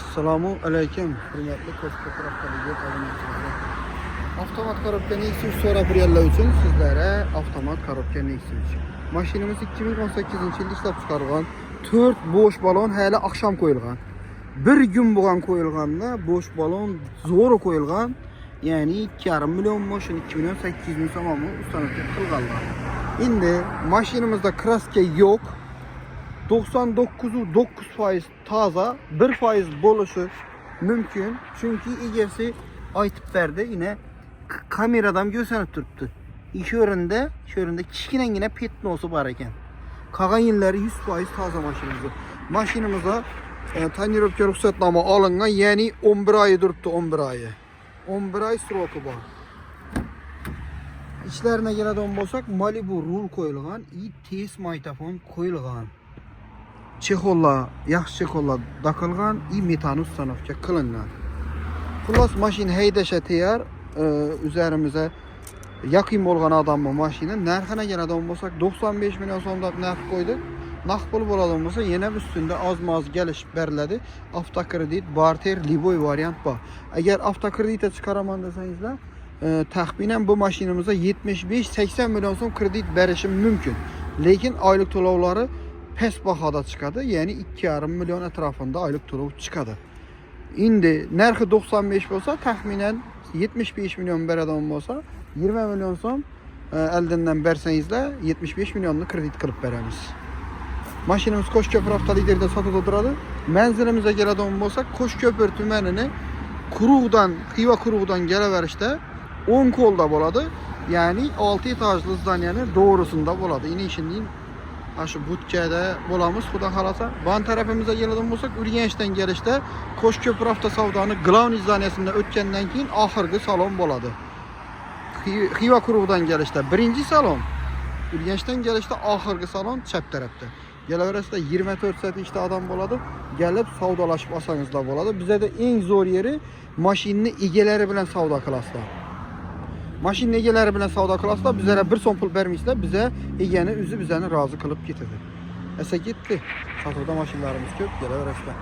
Assalamu aleyküm. Hürmetli Koçköprü avtomobil abonentleri. Avtomat korobka neyse so'rab berganlar uchun sizlarga avtomat korobka neyse uchun. Mashinamiz 2018-yilda ishlab chiqarilgan. 4 bo'sh balon hali oqshom qo'yilgan. Bir gün bo'lgan qo'yilganda bo'sh balon zo'r qo'yilgan. Ya'ni 2,5 million mashina 2,8 million so'mni ustanalik qilganlar. Endi mashinamizda kraska yo'q. 99,9% toza, 1% bo'lishi mumkin. Chunki egasi aytib berdi, yine kameradan ko'rsanib turibdi. Shu o'rinda kichkinagina petnosi bor ekan. Qolgan yillari 100% toza mashinamizda. Mashinamizda tonirovka ruxsatnoma olingan, ya'ni 11 oy turibdi, 11 oy. 11 oy sroki bor. İçlerine keladigan bo'lsak, Malibu rul qo'yilgan, tez magnitofon qo'yilgan. Chexollar, yaxshi chexollar taqilgan, metan ustanovka qilingan. Xullas mashina haydashga tayyor, üzerimize yaqin bo'lgan odamning mashina narxini keladigan bo'lsak 95 million so'mdan narx qo'ydik. Naqd pul bo'ladigan bo'lsa, yana üstünde az-maz kelishib beriladi. Avtokredit, barter, liboy variant bor. Agar avtokreditga chiqaraman desangizlar, taxminan bu mashinamizga 75-80 million so'm kredit berishim mumkin. Lekin oylik to'lovlari pes bahoda chiqadi, ya'ni 2,5 million atrofida oylik to'lov chiqadi. Endi narxi 95 bo'lsa, taxminan 75 million beradigan bo'lsa, 20 million so'm oldindan bersangizlar 75 millionni kredit qilib beramiz. Mashinamiz Qo'shko'pir avtoliderda sotuvda turadi. Manzilimizga keladigan bo'lsak, Qo'shko'pir tumanini Xiva quruqdan kelaverishda 10 qo'lda bo'ladi. Ya'ni 6 etajli zdaniyani doğrusunda bo'ladi. Inishning Aşı butkada bo'lamiz, xudo xolasa. Ban tarafimizga keladigan bo'lsak, Urganchdan kelishda Qo'shko'pir avtosavdoni Glavniy zdaniyasidan o'tgandan keyin oxirgi salon bo'ladi. Xiva quruqdan kelishda birinchi salon, Urganchdan kelishda oxirgi salon chap tarafda. Kelaverasizda 24 soat ishda odam bo'ladi. Kelib savdolashib olsangizlar bo'ladi. Bizda eng zo'r yeri mashinani egalari bilan savdo qilasizlar. Mashina egalari bilan savdo qilasizlar, bizlarga 1 so'm pul bermaysizlar, biza egani o'zi bizani rozi qilib ketadi. Esa ketdi. Sotuvda mashinlarimiz ko'p, kelaverasizlar.